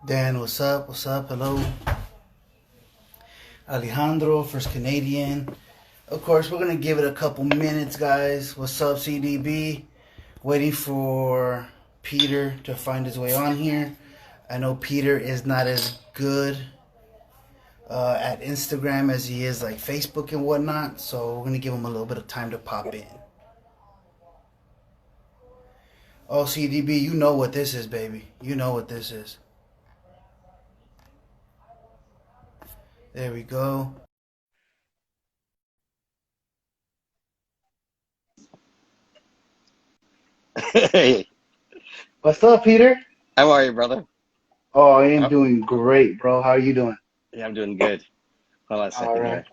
Dan, what's up? What's up? Hello. Alejandro, first Canadian. Of course, we're going to give it a couple minutes, guys. What's up, CDB? Waiting for Peter to find his way on here. I know Peter is not as good at Instagram as he is like Facebook and whatnot, so we're going to give him a little bit of time to pop in. Oh, CDB, you know what this is, baby. You know what this is. There we go. Hey, What's up, Peter? how are you, brother? Oh, I am Oh, doing great, bro. How are you doing? yeah, I'm doing good. Hold on a All second right. here.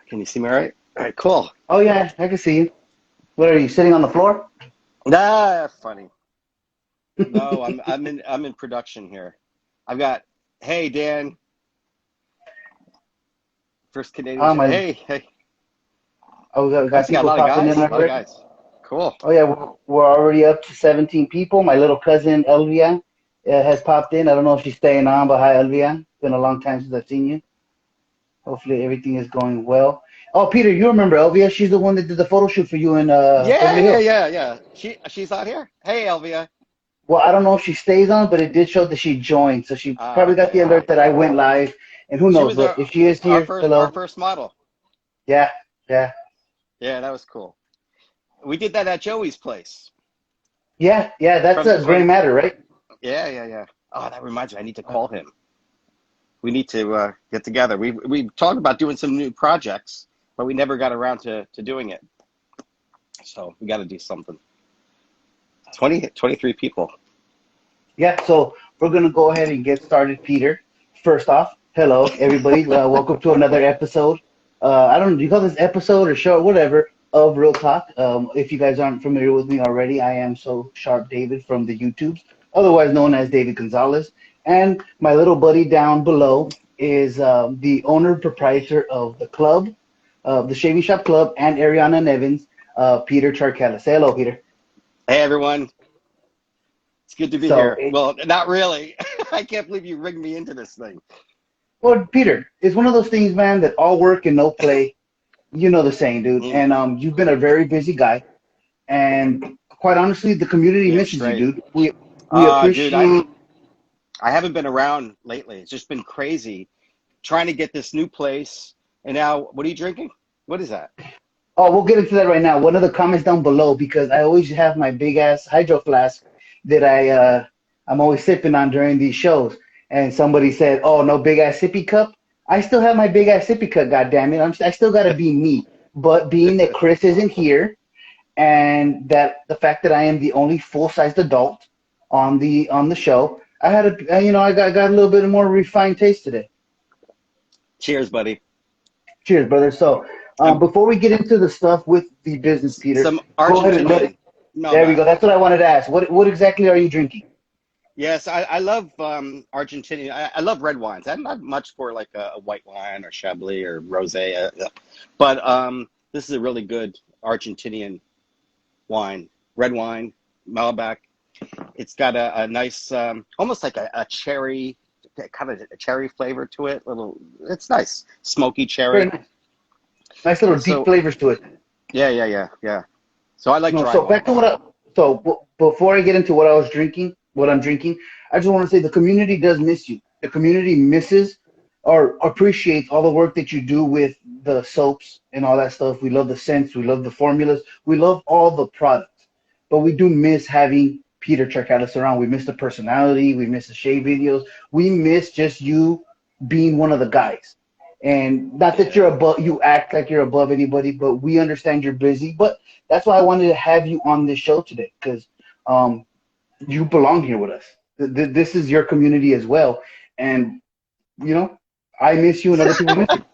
Can you see me all right? All right, cool. Oh, yeah, I can see you. What are you, sitting on the floor? Ah, funny. No, I'm in production here. I've got, hey Dan, first Canadian. My, Hey. oh, we got Nice, you got a people lot of popping in guys. A lot of already. guys. Cool. Oh, yeah, we're already up to 17 people. My little cousin, Elvia, has popped in. I don't know if she's staying on, but hi, Elvia. It's been a long time since I've seen you. Hopefully everything is going well. Oh, Peter, you remember Elvia? She's the one that did the photo shoot for you in Yeah, Beverly yeah, Hills. yeah, yeah. She's out here. Hey, Elvia. Well, I don't know if she stays on, but it did show that she joined. So she probably got the Okay. alert that I went live. And who She knows, was but if she is our here, first hello. first model. Yeah, yeah. Yeah, that was cool. We did that at Joey's place Yeah, that's from a gray from. matter, right? Yeah. Oh, that reminds me. I need to call him. We need to get together. We talked about doing some new projects, but we never got around to doing it. So we got to do something. 23 people. Yeah, so we're going to go ahead and get started, Peter. First off, hello, everybody. Welcome to another episode. I don't know, do you call this episode or show, whatever, of Real Talk? If you guys aren't familiar with me already, I am SoSharpDavid from the YouTubes, otherwise known as David Gonzalez. And my little buddy down below is the owner proprietor of the club, the Shaving Shop Club, and Ariana and Evans, Peter Charkalis. Say hello, Peter. Hey, everyone. It's good to be So, here. Well, not really. I can't believe you rigged me into this thing. well, Peter, it's one of those things, man, that all work and no play. You know the saying, dude. Mm, And you've been a very busy guy, and quite honestly, the community damn misses you, straight. dude. We Dude, I appreciate. I haven't been around lately. It's just been crazy trying to get this new place. And now, what are you drinking? What is that? Oh, we'll get into that right now. One of the comments down below, because I always have my big ass hydro flask that I'm always sipping on during these shows. And somebody said, "Oh, no big ass sippy cup." I still have my big ass sippy cup. God damn it! I still gotta be me. But being that Chris isn't here, and that the fact that I am the only full-sized adult on the show, I had I got a little bit more refined taste today. Cheers, buddy. Cheers, brother. So Um, before we get into the stuff with the business, Peter, some go ahead and let it. Argentinian There we go. Malbec. That's what I wanted to ask. What exactly are you drinking? Yes, I love Argentinian. I love red wines. I'm not much for like a white wine or Chablis or rosé, but this is a really good Argentinian wine, red wine, Malbec. It's got a nice, almost like a cherry, kind of a cherry flavor to it. It's nice, smoky Very cherry. nice. Nice little deep So flavors to it. yeah. So I like No, dry so back to wines. what I, so before I get into what I was drinking, what I'm drinking, I just want to say the community does miss you. The community misses or appreciates all the work that you do with the soaps and all that stuff. We love the scents, we love the formulas, we love all the products. But we do miss having Peter Charkalis around. We miss the personality, we miss the shave videos, we miss just you being one of the guys. And not that Yeah. you're above, you act like you're above anybody, but we understand you're busy. But that's why I wanted to have you on this show today because um, you belong here with us. This is your community as well, and you know I miss you and other people miss you.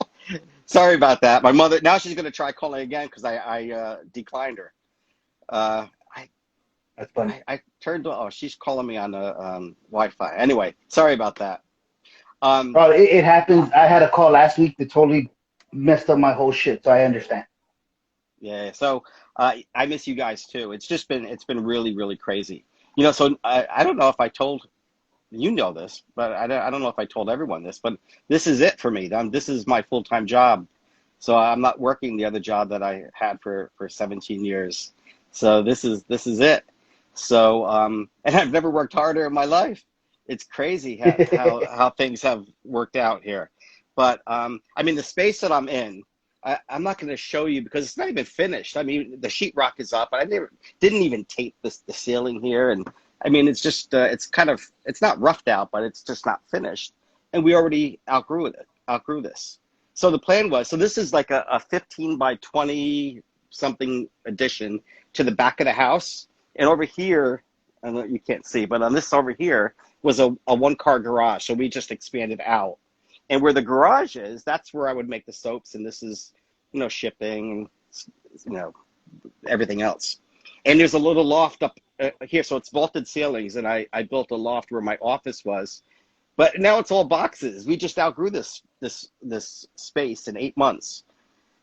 Sorry about that. My mother, now she's going to try calling again because I declined her. Uh, I, That's funny. I turned. Oh, she's calling me on the Wi-Fi. Anyway, sorry about that. Bro, it happens. I had a call last week that totally messed up my whole shit, so I understand. Yeah. So I miss you guys too. It's been really really crazy. So I don't know if I told this, but I don't know if I told everyone this, but this is it for me. This is my full-time job. So I'm not working the other job that I had for 17 years. So this is it. So and I've never worked harder in my life. It's crazy how things have worked out here. But I mean, the space that I'm in, I'm not going to show you because it's not even finished. I mean, the sheetrock is up, but didn't even tape the ceiling here. And I mean, it's just it's not roughed out, but it's just not finished. And we already outgrew this. So the plan was, so this is like a 15 by 20 something addition to the back of the house. And over here, and you can't see, but on this over here was a one-car garage. So we just expanded out. And where the garage is, that's where I would make the soaps. And this is, shipping, everything else. And there's a little loft up here. So it's vaulted ceilings. And I built a loft where my office was. But now it's all boxes. We just outgrew this space in 8 months.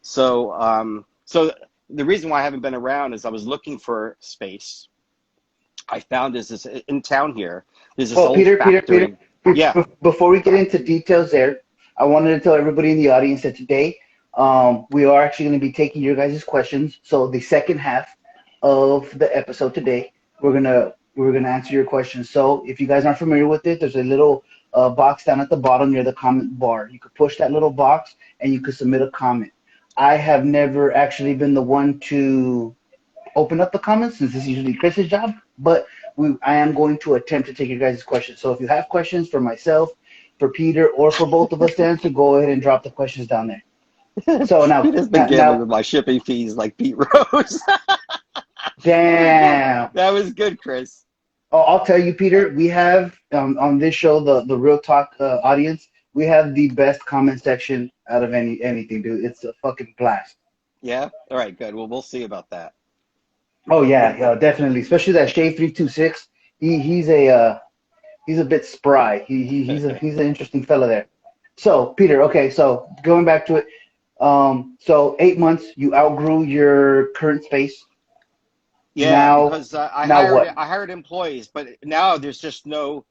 So so the reason why I haven't been around is I was looking for space. I found this in town here. There's this old factory. Peter. Yeah. Before we get into details there, I wanted to tell everybody in the audience that today we are actually going to be taking your guys' questions. So the second half of the episode today, we're gonna answer your questions. So if you guys aren't familiar with it, there's a little box down at the bottom near the comment bar. You could push that little box and you could submit a comment. I have never actually been the one to open up the comments since this is usually Chris's job, but I am going to attempt to take your guys' questions. So if you have questions for myself, for Peter, or for both of us to answer, go ahead and drop the questions down there. So now, Peter's been gambling with my shipping fees like Pete Rose. Damn. That was good, Chris. Oh, I'll tell you, Peter, we have on this show, the Real Talk audience, we have the best comment section out of anything, dude. It's a fucking blast. Yeah? All right, good. Well, we'll see about that. Oh yeah, definitely. Especially that Shave 326. He's a bit spry. He's an interesting fella there. So Peter, okay, so going back to it, so 8 months you outgrew your current space. Yeah, now, because I hired employees, but now there's just no.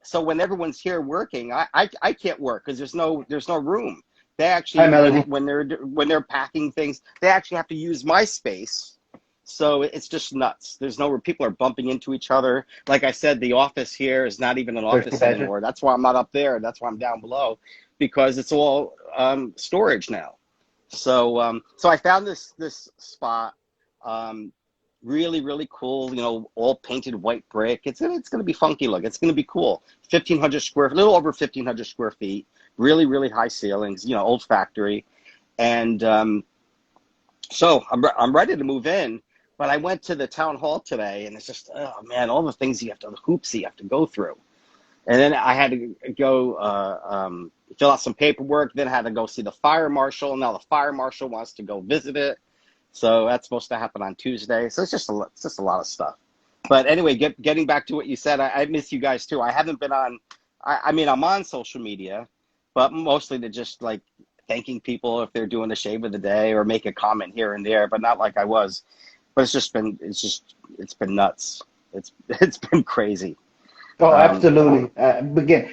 So when everyone's here working, I can't work because there's no room. They actually when they're packing things, they actually have to use my space. So it's just nuts. There's nowhere people are bumping into each other. Like I said, the office here is not even an office anymore. That's why I'm not up there. That's why I'm down below, because it's all storage now. So so I found this spot, really really cool. All painted white brick. It's gonna be funky look. It's gonna be cool. 1,500 a little over 1,500 square feet. Really really high ceilings. Old factory, and so I'm ready to move in. But I went to the town hall today, and it's just, oh man, all the things the hoops you have to go through. And then I had to go fill out some paperwork. Then I had to go see the fire marshal. Now the fire marshal wants to go visit it. So that's supposed to happen on Tuesday. So it's just a lot of stuff. But anyway, getting back to what you said, I miss you guys too. I haven't been on, I mean, I'm on social media, but mostly to just like thanking people if they're doing the shave of the day or make a comment here and there, but not like I was. But it's been nuts. It's been crazy. Oh, absolutely. Again,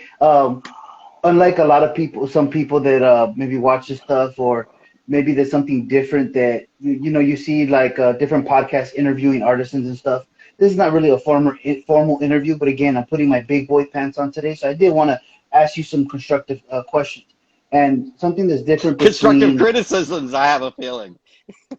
unlike a lot of people, some people that maybe watch this stuff, or maybe there's something different that you see like different podcasts interviewing artisans and stuff. This is not really a formal interview, but again, I'm putting my big boy pants on today, so I did want to ask you some constructive questions and something that's different. Constructive criticisms, I have a feeling.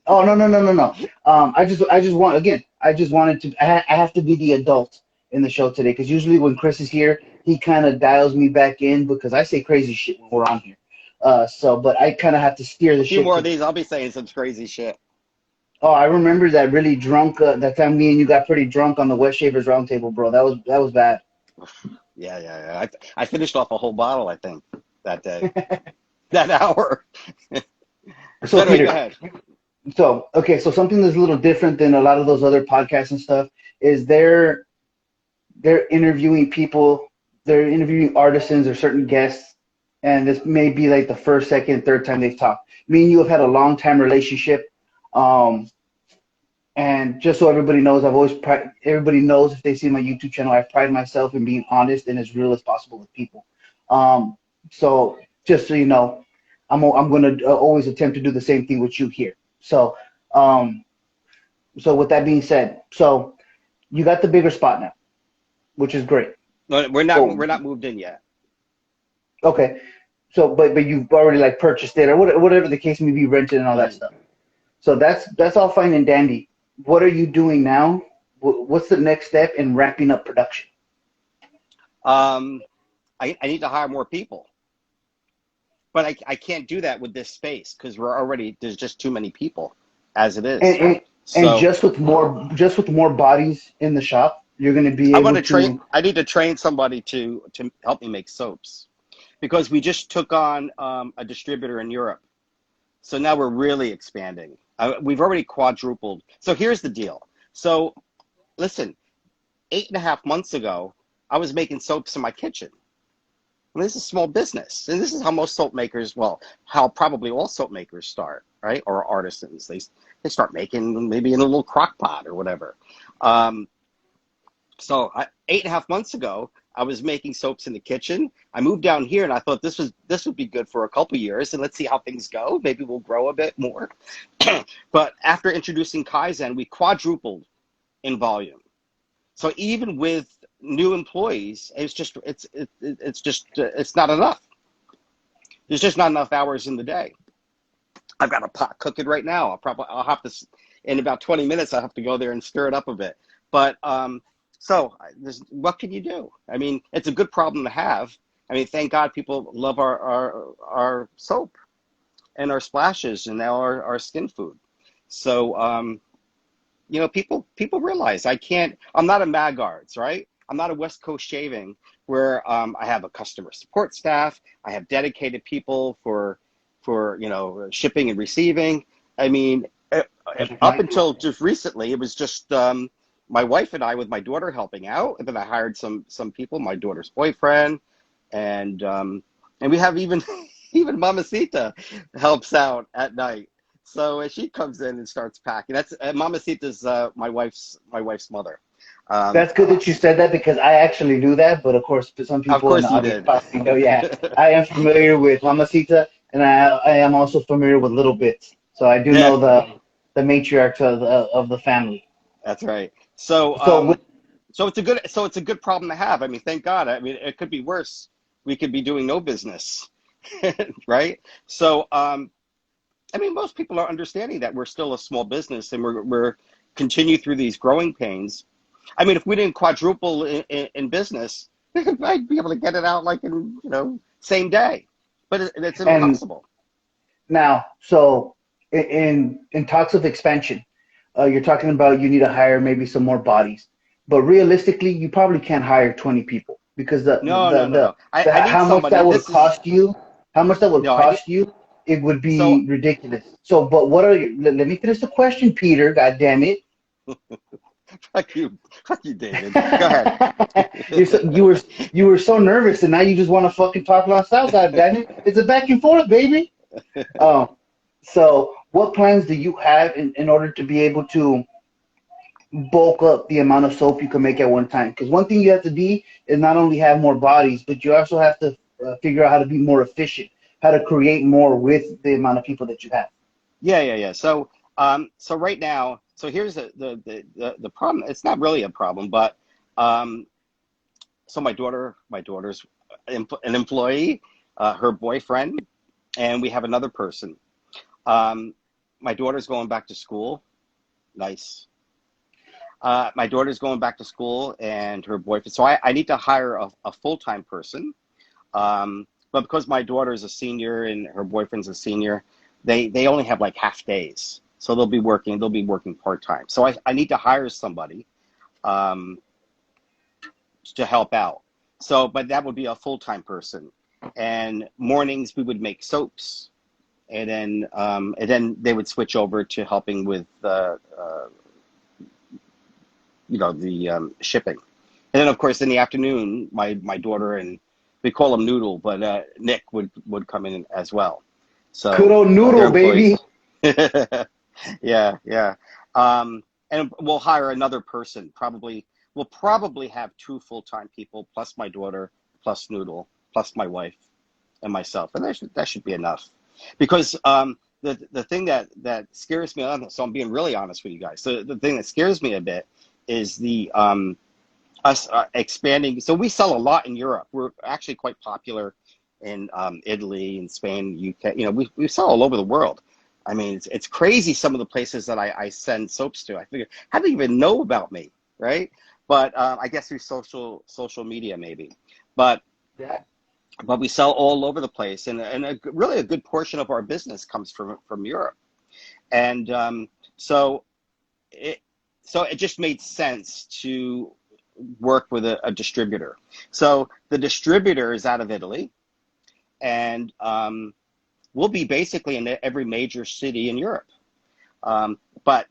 Oh no. I just wanted to. I have to be the adult in the show today, because usually when Chris is here, he kind of dials me back in because I say crazy shit when we're on here. But I kind of have to steer the shit. A few more of these, I'll be saying some crazy shit. Oh, I remember that really drunk. That time me and you got pretty drunk on the West Shavers Roundtable, bro. That was bad. Yeah. I finished off a whole bottle, I think, that day. That hour. So anyway, Peter, go ahead. So something that's a little different than a lot of those other podcasts and stuff is they're interviewing people, they're interviewing artisans or certain guests, and this may be like the first, second, third time they've talked. Me and you have had a long time relationship, um, and just so everybody knows, everybody knows if they see my YouTube channel, I pride myself in being honest and as real as possible with people. Um, so just so you know, I'm going to always attempt to do the same thing with you here. So, um, so with that being said, so you got the bigger spot now, which is great. No, So, we're not moved in yet. okay. So, but you've already like purchased it or whatever the case may be, rented and all that Mhm. stuff. So that's all fine and dandy. What are you doing now? What's the next step in wrapping up production? Um, I need to hire more people, but I can't do that with this space because there's just too many people as it And, is. and So just with more bodies in the shop, you're going to be I want able to train. to. I need to train somebody to help me make soaps because we just took on a distributor in Europe. So now we're really expanding. We've already quadrupled. So here's the deal. So listen, 8.5 months ago, I was making soaps in my kitchen. I mean, this is a small business, and this is how most soap makers, well, how probably all soap makers start, right? Or artisans. They start making maybe in a little crock pot or whatever. Um, 8.5 months ago, I was making soaps in the kitchen. I moved down here, and I thought this would be good for a couple years, and let's see how things go. Maybe we'll grow a bit more. But after introducing Kaizen, we quadrupled in volume. So even with new employees, it's not enough. There's just not enough hours in the day. I've got a pot cooking right now. I'll have to in about 20 minutes. I'll have to go there and stir it up a bit. But what can you do? I mean, it's a good problem to have. I mean, thank God people love our soap and our splashes and now our skin food. So people realize I'm not a Magards, right? I'm not a West Coast Shaving where I have a customer support staff. I have dedicated people for shipping and receiving. I mean, up until just recently, it was just my wife and I with my daughter helping out, and then I hired some people, my daughter's boyfriend, and we have even even Mamacita helps out at night. So she comes in and starts packing. That's Mamacita's my wife's mother. Um, That's good that you said that because I actually do that. But of course, for some of people in the course you audience did. possibly know, yeah, I am familiar with Mamacita, and I am also familiar with Little Bits. So I do Yeah, know the matriarch of the family. that's right. So So with it's a good problem to have. I mean, thank God. I mean, it could be worse. We could be doing no business, right? So I mean, most people are understanding that we're still a small business and we're continue through these growing pains. I mean, if we didn't quadruple in business, I'd be able to get it out like in same day, but it's and impossible. now, so in talks of expansion, you're talking about you need to hire maybe some more bodies, but realistically, you probably can't hire 20 people because No, no, no, no. I need how much somebody. that would This is cost you, how much that would no. I need cost you, it would so be ridiculous. So, but what are you? Let me finish the question, Peter. God damn it! fuck you, David. Go ahead. You were so nervous, and now you just want to fucking talk lost out. God damn it! It's a back and forth, baby. Um, so, what plans do you have in order to be able to bulk up the amount of soap you can make at one time? Because one thing you have to be is not only have more bodies, but you also have to figure out how to be more efficient, how to create more with the amount of people that you have. Yeah, yeah, yeah. So right now, so here's the problem. It's not really a problem, but um, so my daughter's an employee, her boyfriend, and we have another person. Um, my daughter's going back to school. Nice. My daughter's going back to school, and her boyfriend. So I need to hire a full-time person. But because my daughter is a senior and her boyfriend's a senior, they only have like half days. So they'll be working part-time. So I need to hire somebody um, to help out. So, but that would be a full-time person. And mornings we would make soaps, and then they would switch over to helping with shipping. And then, of course, in the afternoon, my daughter and we call him Noodle, but Nick would come in as well. So Good old Noodle, baby. Yeah, yeah. And we'll hire another person. We'll probably have 2 full-time people, plus my daughter, plus Noodle, plus my wife and myself, and that should be enough. Because the thing that scares me, so I'm being really honest with you guys. So the thing that scares me a bit is the us expanding. So we sell a lot in Europe. We're actually quite popular in Italy and Spain, UK. We sell all over the world. I mean, it's crazy some of the places that I send soaps to. I figure, how do they even know about me, right? But I guess through social media maybe. But we sell all over the place, and really a good portion of our business comes from Europe. And so it just made sense to work with a distributor. So the distributor is out of Italy, and we'll be basically in every major city in Europe. But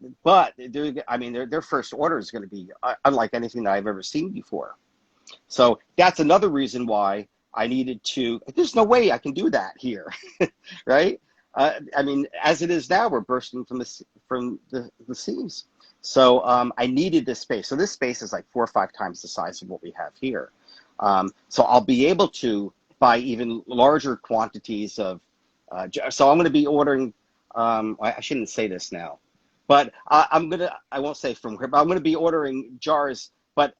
their first order is going to be unlike anything that I've ever seen before. So that's another reason why I needed to. There's no way I can do that here, right? I mean, as it is now, we're bursting from the seams. So I needed this space. So this space is like 4 or 5 times the size of what we have here. So I'll be able to buy even larger quantities of. So I'm going to be ordering. I shouldn't say this now, but I won't say from where, but I'm going to be ordering jars, but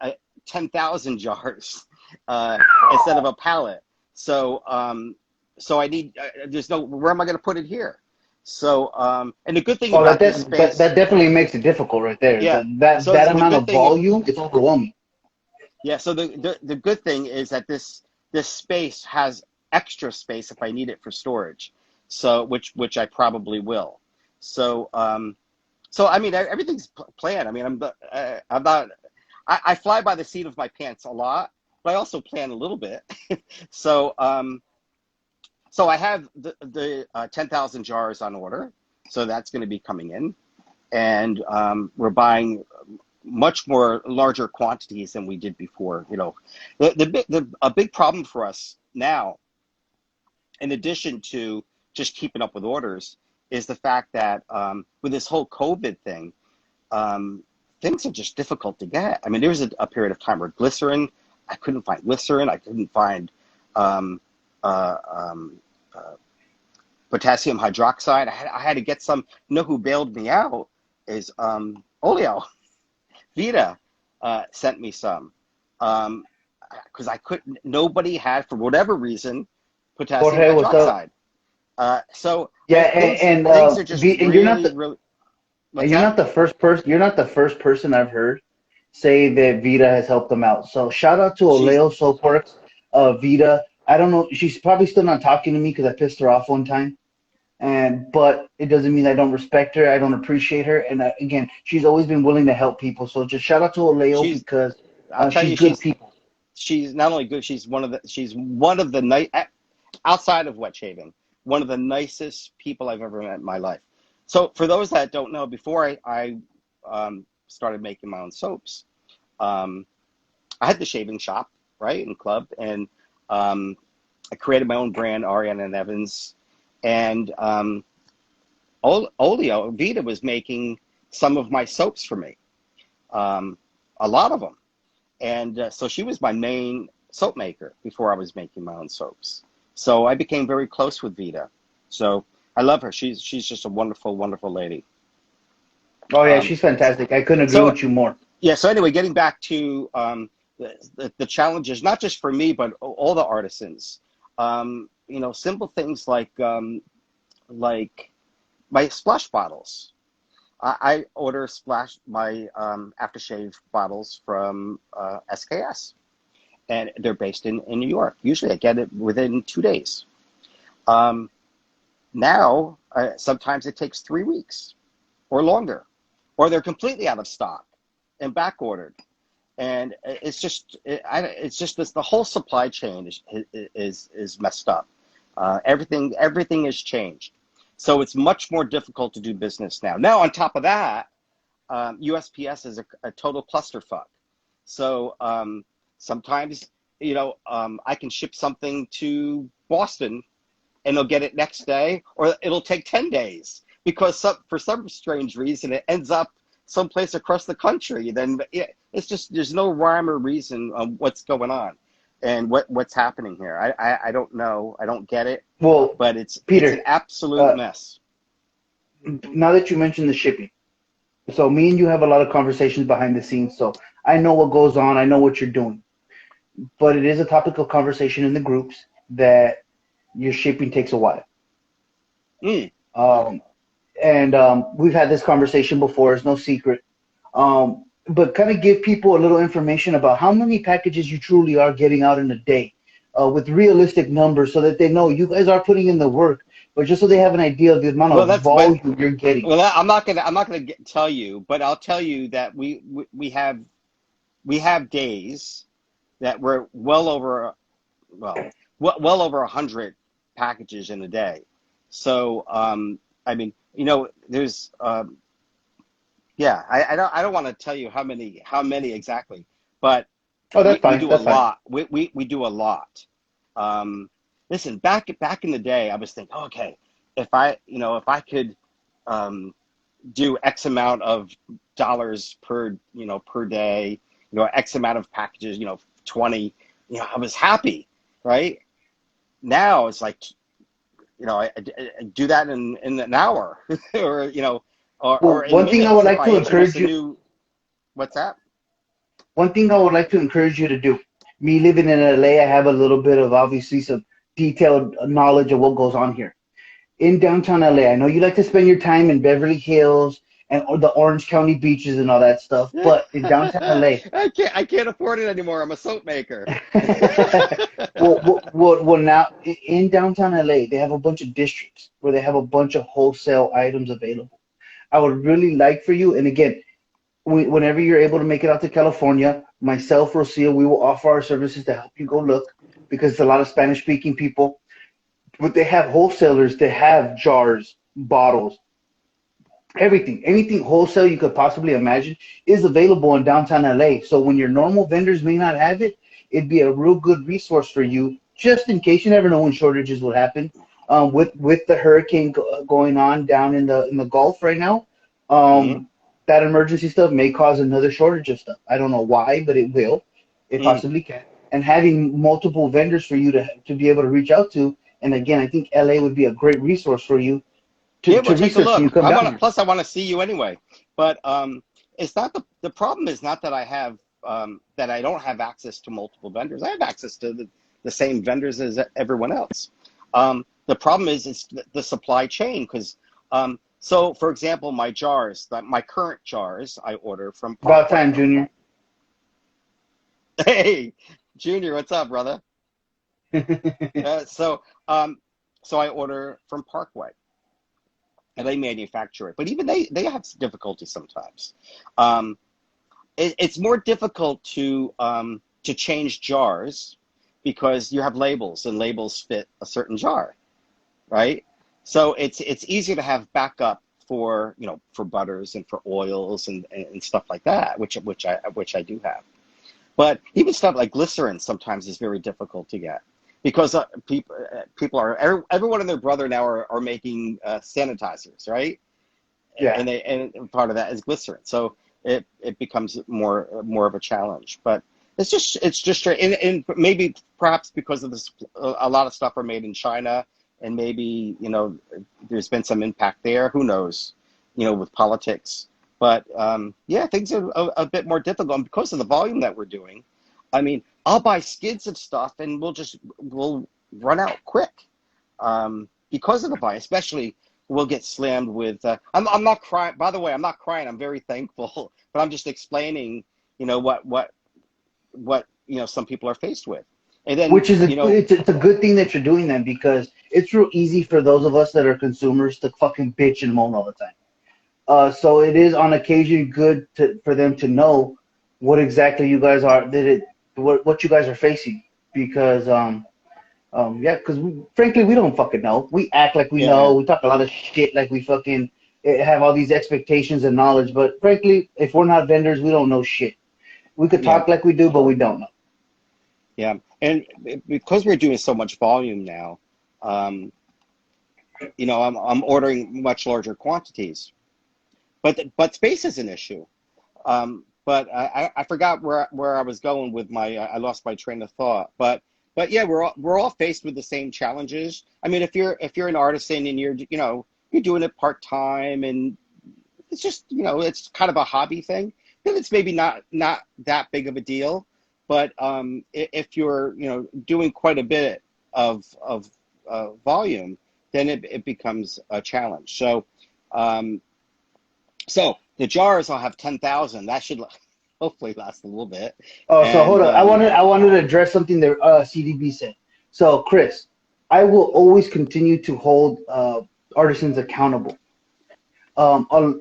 10,000 jars instead of a pallet. So I need. Where am I going to put it here? So and the good thing about this space, that definitely makes it difficult right there. Yeah. That amount of volume, it's overwhelming. Yeah. So the good thing is that this space has extra space if I need it for storage. So which I probably will. So I mean everything's planned. I mean I fly by the seat of my pants a lot, but I also plan a little bit. So I have the 10,000 jars on order, so that's going to be coming in, and we're buying much more larger quantities than we did before. A big problem for us now, in addition to just keeping up with orders, is the fact that with this whole COVID thing, things are just difficult to get. I mean, there was a period of time where I couldn't find glycerin. I couldn't find potassium hydroxide. I had to get some. You know who bailed me out is Oleo. Vita sent me some because I couldn't. Nobody had, for whatever reason, potassium hydroxide. So things are just really. And you're not the first person. You're not the first person I've heard say that Vita has helped them out. So shout out to Oleo Soapworks, Vita. I don't know. She's probably still not talking to me because I pissed her off one time. But it doesn't mean I don't respect her. I don't appreciate her. And again, she's always been willing to help people. So just shout out to Oleo because she's good people. She's not only good. She's one of the nice, outside of wet shaving, one of the nicest people I've ever met in my life. So for those that don't know, before I started making my own soaps, I had the shaving shop, right, and club, and I created my own brand, Ariana and Evans, and Oleo Vita was making some of my soaps for me, a lot of them, and so she was my main soap maker before I was making my own soaps. So I became very close with Vita. So I love her. She's just a wonderful, wonderful lady. Oh yeah, she's fantastic. I couldn't agree with you more. Yeah. So anyway, getting back to the challenges, not just for me, but all the artisans. Simple things like my splash bottles. I order my aftershave bottles from SKS, and they're based in New York. Usually, I get it within 2 days. Now, sometimes it takes 3 weeks or longer, or they're completely out of stock and back ordered. And it's just this, the whole supply chain is messed up. Everything has changed. So it's much more difficult to do business now. Now, on top of that, USPS is a total clusterfuck. So sometimes, I can ship something to Boston and they'll get it next day, or it'll take 10 days because for some strange reason it ends up someplace across the country. Then it's just, there's no rhyme or reason on what's going on and what's happening here. I don't know. I don't get it. Well, but it's Peter, an absolute mess. Now that you mentioned the shipping, so me and you have a lot of conversations behind the scenes, so I know what goes on, I know what you're doing. But it is a topic of conversation in the groups that your shipping takes a while. We've had this conversation before, it's no secret. But kind of give people a little information about how many packages you truly are getting out in a day, with realistic numbers, so that they know you guys are putting in the work, but just so they have an idea of the amount of volume you're getting. Well, I'm not gonna tell you, but I'll tell you that we have days that we're well over 100 packages in a day. So I mean, there's I don't want to tell you how many exactly, but that's fine. We do a lot. We do a lot. Listen, back in the day, I was thinking, okay, if I could do X amount of dollars per day, X amount of packages, 20, I was happy, right? Now it's like, I do that in an hour, or one thing I would like to encourage you. What's that? One thing I would like to encourage you to do. Me living in LA, I have a little bit of obviously some detailed knowledge of what goes on here. In downtown LA, I know you like to spend your time in Beverly Hills and the Orange County beaches and all that stuff, but in downtown LA, I can't afford it anymore. I'm a soap maker. well, now in downtown LA, they have a bunch of districts where they have a bunch of wholesale items available. I would really like for you, and again, whenever you're able to make it out to California, myself, Rocio, we will offer our services to help you go look, because it's a lot of Spanish-speaking people. But they have wholesalers that have jars, bottles, anything wholesale you could possibly imagine is available in downtown LA. So when your normal vendors may not have it, it'd be a real good resource for you, just in case. You never know when shortages will happen. With the hurricane going on down in the Gulf right now, that emergency stuff may cause another shortage of stuff. I don't know why, but it will. It possibly can. And having multiple vendors for you to be able to reach out to, and again, I think LA would be a great resource for you to take a look. Plus, I want to see you anyway. But it's not the problem is not that I have that I don't have access to multiple vendors. I have access to the same vendors as everyone else. The problem is it's the supply chain, because so for example, my current jars I order from About time, Junior. Hey, Junior, what's up, brother? So I order from Parkway, and they manufacture it. But even they have difficulty sometimes. It's more difficult to change jars because you have labels, and labels fit a certain jar, right? So it's easier to have backup for butters and for oils and stuff like that, which I do have. But even stuff like glycerin sometimes is very difficult to get, because everyone and their brother now are making sanitizers, and part of that is glycerin. So it becomes more of a challenge. But it's just and maybe perhaps because of this, a lot of stuff are made in China, and maybe there's been some impact there. Who knows? With politics. But things are a bit more difficult, and because of the volume that we're doing. I mean, I'll buy skids of stuff and we'll run out quick because of the volume. Especially, we'll get slammed with. I'm not crying. By the way, I'm not crying. I'm very thankful, but I'm just explaining, what some people are faced with. And then, which is it's a good thing that you're doing that, because it's real easy for those of us that are consumers to fucking bitch and moan all the time. So it is on occasion good for them to know what exactly you guys are, what you guys are facing, because because frankly we don't fucking know. We act like we know. We talk a lot of shit like we fucking have all these expectations and knowledge. But frankly, if we're not vendors, we don't know shit. We could Yeah, talk like we do, but we don't know. yeah. And because we're doing so much volume now, um, I'm ordering much larger quantities. But space is an issue. But I forgot where I was going with my I lost my train of thought. But yeah, we're all faced with the same challenges. I mean, if you're an artisan and you're doing it part time and it's just it's kind of a hobby thing, then it's maybe not that big of a deal. But if you're doing quite a bit of volume, then it becomes a challenge. Um, so the jars, I'll have 10,000. That should hopefully last a little bit. Oh, so hold And on. I wanted to address something that CDB said. So, Chris, I will always continue to hold artisans accountable. On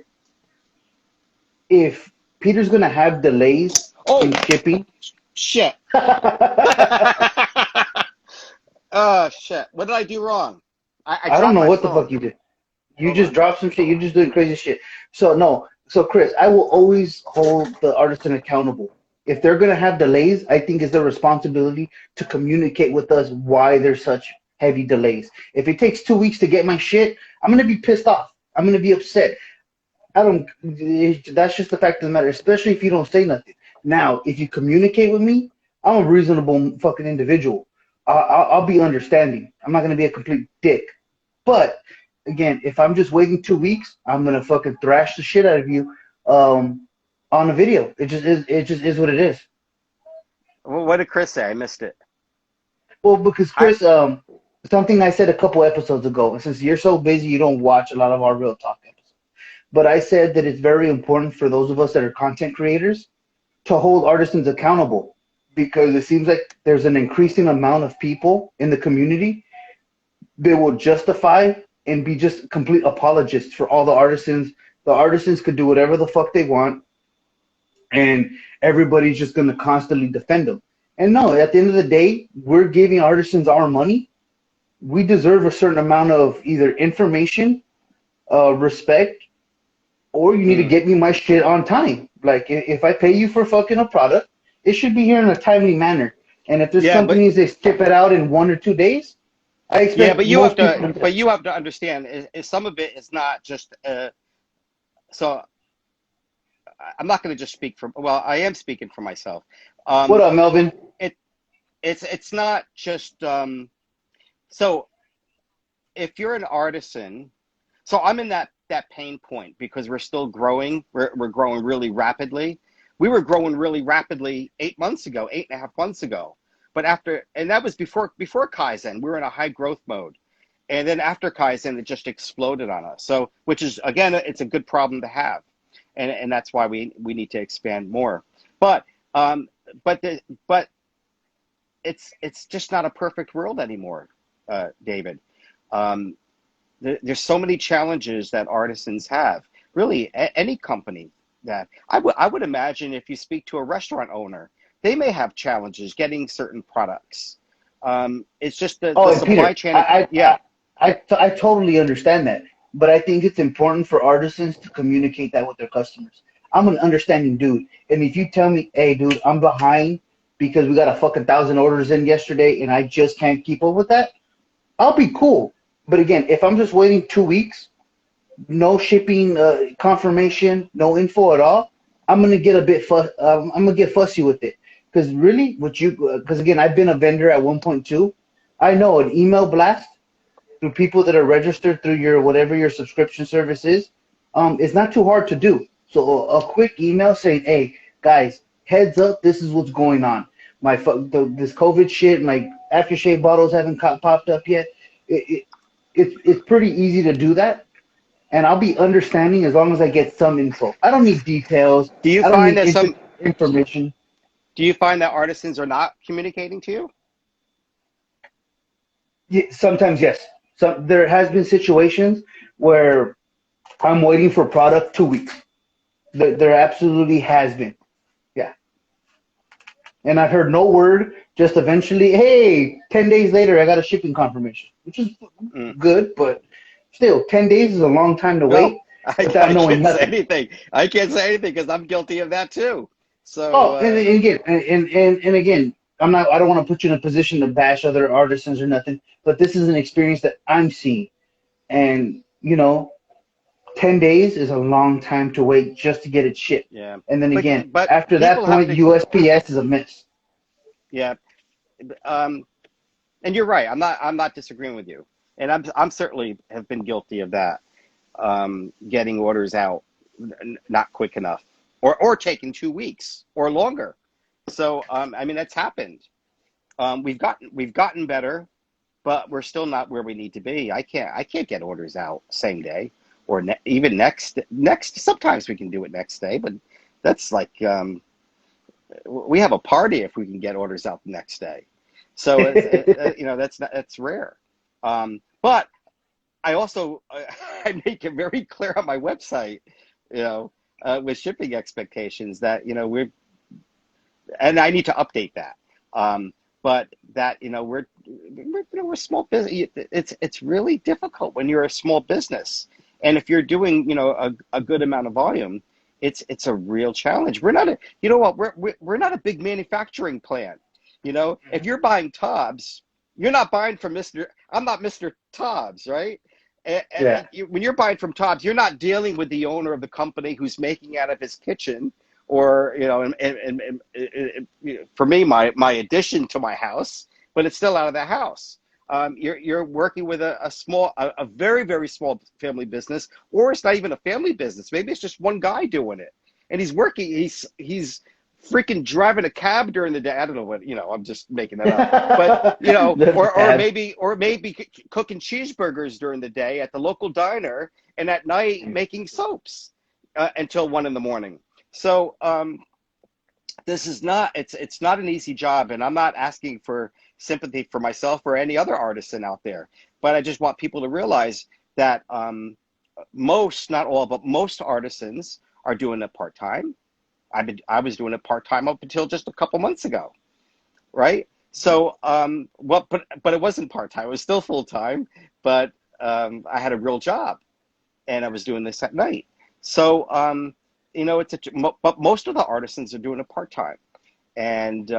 if Peter's gonna have delays in oh shipping, shit! Oh shit! What did I do wrong? I I don't dropped know my what the phone. fuck you did. You Hold just on. dropped some shit. You're just doing crazy shit. So no. So Chris, I will always hold the artisan accountable. If they're gonna have delays, I think it's their responsibility to communicate with us why there's such heavy delays. If it takes 2 weeks to get my shit, I'm gonna be pissed off. I'm gonna be upset. I don't. That's just the fact of the matter. Especially if you don't say nothing. Now, if you communicate with me, I'm a reasonable fucking individual. I'll be understanding. I'm not gonna be a complete dick. But again, if I'm just waiting 2 weeks, I'm gonna fucking thrash the shit out of you on a video. It just is. It just is what it is. Well, what did Chris say? I missed it. Well, because I Chris, something I said a couple episodes ago, and since you're so busy, you don't watch a lot of our real talk episodes. But I said that it's very important for those of us that are content creators to hold artisans accountable because it seems like there's an increasing amount of people in the community that will justify and be just complete apologists for all the artisans. The artisans could do whatever the fuck they want, and everybody's just going to constantly defend them. And no, at the end of the day, we're giving artisans our money. We deserve a certain amount of either information, respect, or you need to mm, get me my shit on time. Like if I pay you for fucking a product, it should be here in a timely manner. And if there's yeah, companies that skip it out in 1 or 2 days, I yeah, expect but you have most people to to do but that. you have to understand is some of it is not just so I'm not going to just speak for well, I am speaking for myself. What Um, up, Melvin? it it's not just so if you're an artisan, so I'm in that pain point because we're still growing. We're growing really rapidly. We were growing really rapidly 8 months ago, 8.5 months ago. But and that was before Kaizen. We were in a high growth mode. And then after Kaizen, it just exploded on us. So, which is again, it's a good problem to have, and that's why we need to expand more. But um, but it's just not a perfect world anymore, David. Um, there's so many challenges that artisans have. Really, any company that I would imagine if you speak to a restaurant owner, they may have challenges getting certain products. It's just the Oh, and supply Peter, chain. Yeah, I totally understand that, but I think it's important for artisans to communicate that with their customers. I'm an understanding dude, and if you tell me, "Hey, dude, I'm behind because we got a fucking 1,000 orders in yesterday, and I just can't keep up with that," I'll be cool. But again, if I'm just waiting 2 weeks, no shipping confirmation, no info at all, I'm gonna get a bit I'm gonna get fussy with it. Because really, because again, I've been a vendor at 1.2. I know an email blast through people that are registered through your whatever your subscription service is, it's not too hard to do. So a quick email saying, "Hey guys, heads up, this is what's going on. This COVID shit, my aftershave bottles haven't popped up yet." It, it's pretty easy to do that, and I'll be understanding as long as I get some info. I don't need details. do you I don't find need that some information. do you find that artisans are not communicating to you? Yeah, sometimes yes. There has been situations where I'm waiting for product 2 weeks. There absolutely has been. Yeah. And I've heard no word, just eventually, hey, 10 days later, I got a shipping confirmation, which is Mm. good, but still, 10 days is a long time to No, wait. without I knowing can't say nothing. anything. I can't say anything because I'm guilty of that too. So, Oh, and again, and again, I don't want to put you in a position to bash other artisans or nothing, but this is an experience that I'm seeing, and 10 days is a long time to wait just to get it shipped. yeah, And then again, but after that people have point, to, USPS is a mess. yeah. Um, and you're right. I'm not disagreeing with you. And I'm certainly have been guilty of that. Getting orders out not quick enough, or taking 2 weeks or longer. So I mean that's happened. We've gotten better, but we're still not where we need to be. I can't get orders out same day or even next. Sometimes we can do it next day, but that's like we have a party if we can get orders out the next day. So that's rare. But I also I make it very clear on my website, with shipping expectations that we're, and I need to update that. But that we're small business. It's really difficult when you're a small business, and if you're doing a good amount of volume, it's a real challenge. We're not a we're not a big manufacturing plant. If you're buying Tobbs, you're not buying from Mr. I'm not Mr. Tobbs, right? Yeah. When you're buying from Tobbs, you're not dealing with the owner of the company who's making out of his kitchen, or for me, my addition to my house, but it's still out of the house. You're working with a very, very small family business, or it's not even a family business. Maybe it's just one guy doing it, and he's working. He's freaking driving a cab during the day. I don't know what, I'm just making that up. But, or maybe cooking cheeseburgers during the day at the local diner, and at night making soaps until 1 a.m. So this is not, it's not an easy job, and I'm not asking for sympathy for myself or any other artisan out there. But I just want people to realize that most, not all, but most artisans are doing it part-time. I was doing it part-time up until just a couple months ago, right? So, but it wasn't part-time. It was still full-time, but I had a real job, and I was doing this at night. So, but most of the artisans are doing it part-time, and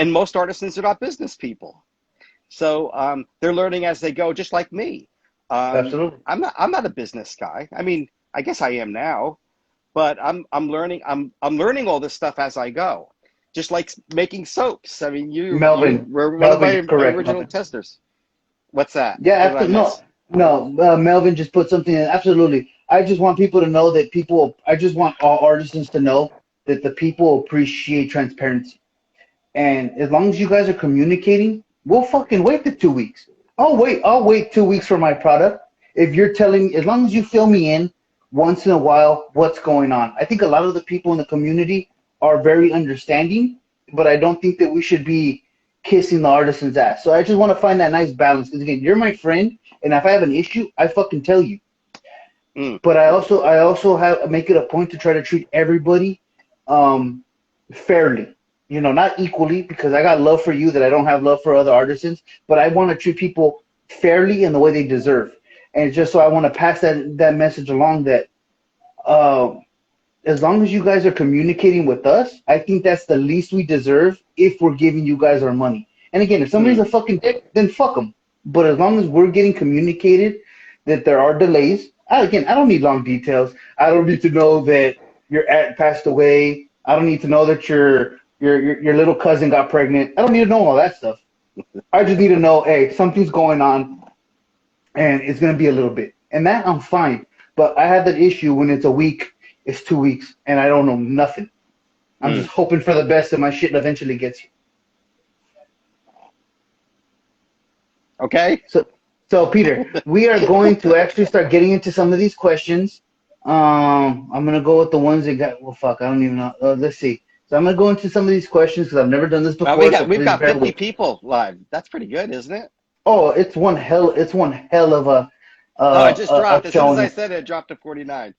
most artisans are not business people. So they're learning as they go, just like me. Absolutely. I'm not a business guy. I mean, I guess I am now. But I'm learning all this stuff as I go, just like making soaps. I mean, you were one of my correct, original Melvin. testers. What's that? Yeah, What did I miss? no. Melvin just put something in. Absolutely. I just want people to know that I just want all artisans to know that the people appreciate transparency. And as long as you guys are communicating, we'll fucking wait the 2 weeks. I'll wait 2 weeks for my product. If you're telling, as long as you fill me in once in a while what's going on. I think a lot of the people in the community are very understanding, but I don't think that we should be kissing the artisan's ass. So I just want to find that nice balance. Because again, you're my friend, and if I have an issue, I fucking tell you. But I also have make it a point to try to treat everybody fairly. Not equally, because I got love for you that I don't have love for other artisans, but I want to treat people fairly in the way they deserve. And just so I want to pass that message along that as long as you guys are communicating with us, I think that's the least we deserve if we're giving you guys our money. And again, if somebody's a fucking dick, then fuck them. But as long as we're getting communicated that there are delays, I don't need long details. I don't need to know that your aunt passed away. I don't need to know that your little cousin got pregnant. I don't need to know all that stuff. I just need to know, hey, something's going on, and it's going to be a little bit. And that I'm fine. But I have that issue when it's a week, it's 2 weeks, and I don't know nothing. I'm just hoping for the best that my shit eventually gets you. Okay. So Peter, we are going to actually start getting into some of these questions. I'm going to go with the ones that got, well, fuck, I don't even know. Let's see. So I'm going to go into some of these questions because I've never done this before. We've got 50 people live. That's pretty good, isn't it? Oh, it's one hell of a it just dropped. As soon as I showing. said it dropped to 49.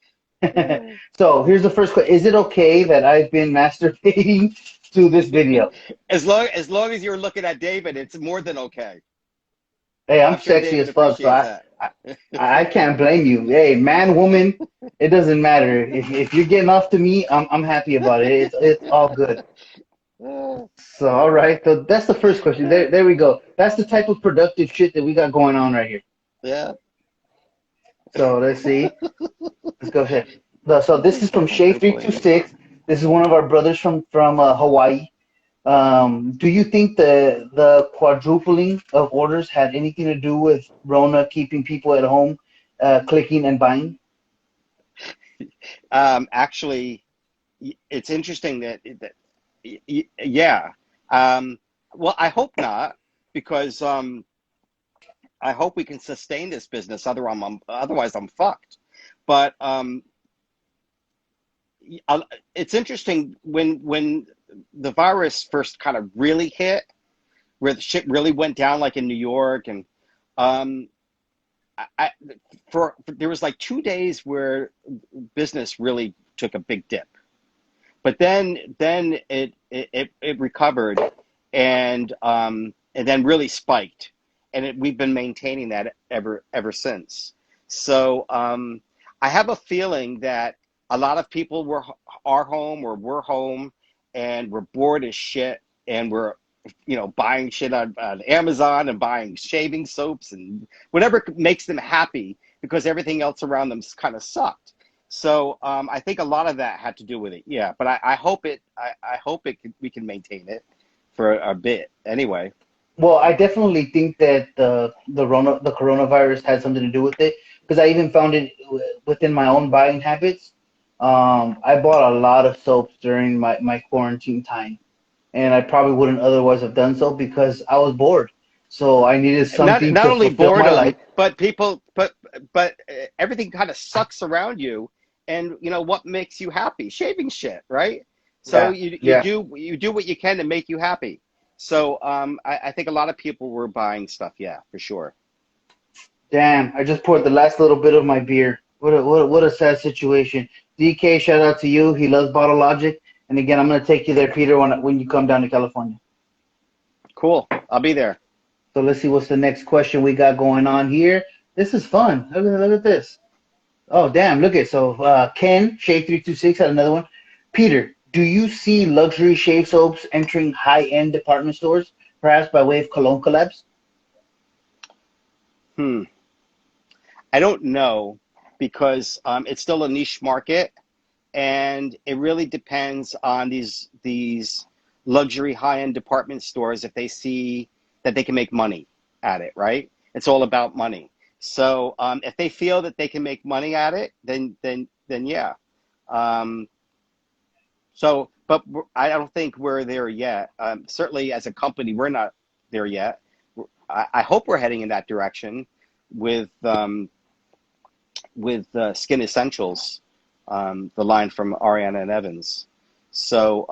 So here's the first question. Is it okay that I've been masturbating to this video? As long as you're looking at David, it's more than okay. Hey, I'm sexy David as fuck, so appreciates that. I can't blame you. Hey, man, woman, it doesn't matter. If you're getting off to me, I'm happy about it. It's all good. So all right, so that's the first question. There we go. That's the type of productive shit that we got going on right here. Yeah. So let's see. Let's go ahead. So this is from I Shay don't three blame two you. six. This is one of our brothers from Hawaii. Do you think the quadrupling of orders had anything to do with Rona keeping people at home, clicking and buying? Actually, it's interesting yeah. Um, well, I hope not, because I hope we can sustain this business. Otherwise, I'm fucked. But it's interesting when the virus first kind of really hit, where the shit really went down, like in New York, and um, I there was like 2 days where business really took a big dip, but then it recovered, and then really spiked, and we've been maintaining that ever since. So I have a feeling that a lot of people are home, or were home, and we're bored as shit, and we're buying shit on Amazon, and buying shaving soaps and whatever makes them happy, because everything else around them kind of sucked. So I think a lot of that had to do with it. Yeah, but I hope we can maintain it for a bit anyway. Well, I definitely think that the coronavirus had something to do with it because I even found it within my own buying habits. I bought a lot of soaps during my quarantine time, and I probably wouldn't otherwise have done so because I was bored. So I needed Not something not to only fulfill my life. boredom, but everything kind of sucks around you, and what makes you happy? Shaving shit, right? So Yeah, you yeah. do what you can to make you happy. So I think a lot of people were buying stuff. Yeah, for sure. Damn, I just poured the last little bit of my beer. What a sad situation. DK, shout out to you. He loves Bottle Logic. And again, I'm gonna take you there, Peter, when you come down to California. Cool. I'll be there. So let's see what's the next question we got going on here. This is fun. Look at this. Oh damn, look at so Ken Shade 326 had another one. Peter, do you see luxury shave soaps entering high end department stores, perhaps by way of cologne collabs? Hmm. I don't know, because it's still a niche market, and it really depends on these luxury high-end department stores, if they see that they can make money at it, right? It's all about money. So if they feel that they can make money at it, then yeah. Um, but I don't think we're there yet. Certainly, as a company, we're not there yet. I hope we're heading in that direction with Skin Essentials, the line from Ariana and Evans. So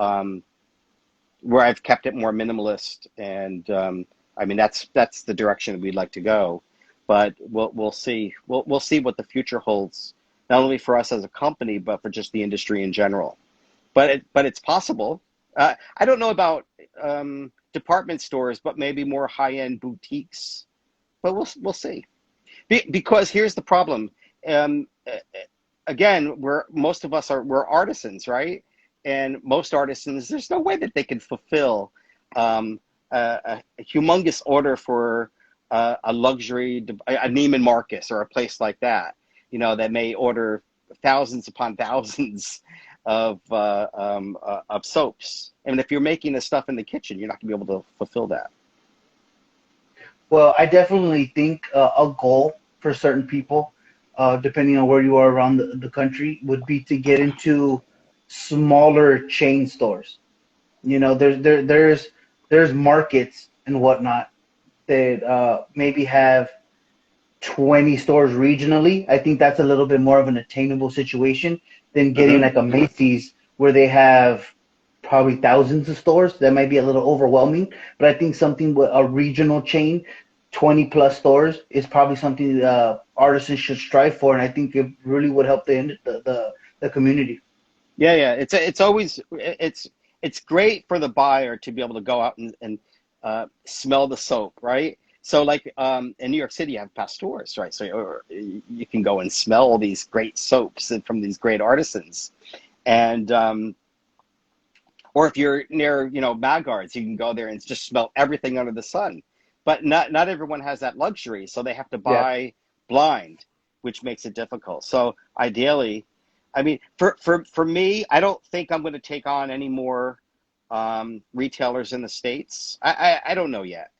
where I've kept it more minimalist, and I mean that's the direction that we'd like to go. But we'll see. We'll see what the future holds, not only for us as a company, but for just the industry in general. But it's possible. I don't know about department stores, but maybe more high end boutiques. But we'll see. Because here's the problem. Um, Again, most of us we're artisans, right? And most artisans, there's no way that they can fulfill a humongous order for a luxury, a Neiman Marcus or a place like that. That may order thousands upon thousands of soaps. And if you're making the stuff in the kitchen, you're not going to be able to fulfill that. Well, I definitely think a goal for certain people, depending on where you are around the country, would be to get into smaller chain stores. There's markets and whatnot that maybe have 20 stores regionally. I think that's a little bit more of an attainable situation than getting Hmm. like a Macy's where they have probably thousands of stores. That might be a little overwhelming, but I think something with a regional chain, 20 plus stores, is probably something artisans should strive for, and I think it really would help the community. Yeah. It's great for the buyer to be able to go out and smell the soap, right? So like in New York City, you have pasteurs, right? So you can go and smell all these great soaps from these great artisans. And or if you're near, Magards, you can go there and just smell everything under the sun. But not everyone has that luxury, so they have to Yeah. buy blind, which makes it difficult. So ideally, I mean, for me, I don't think I'm going to take on any more retailers in the States. I don't know yet.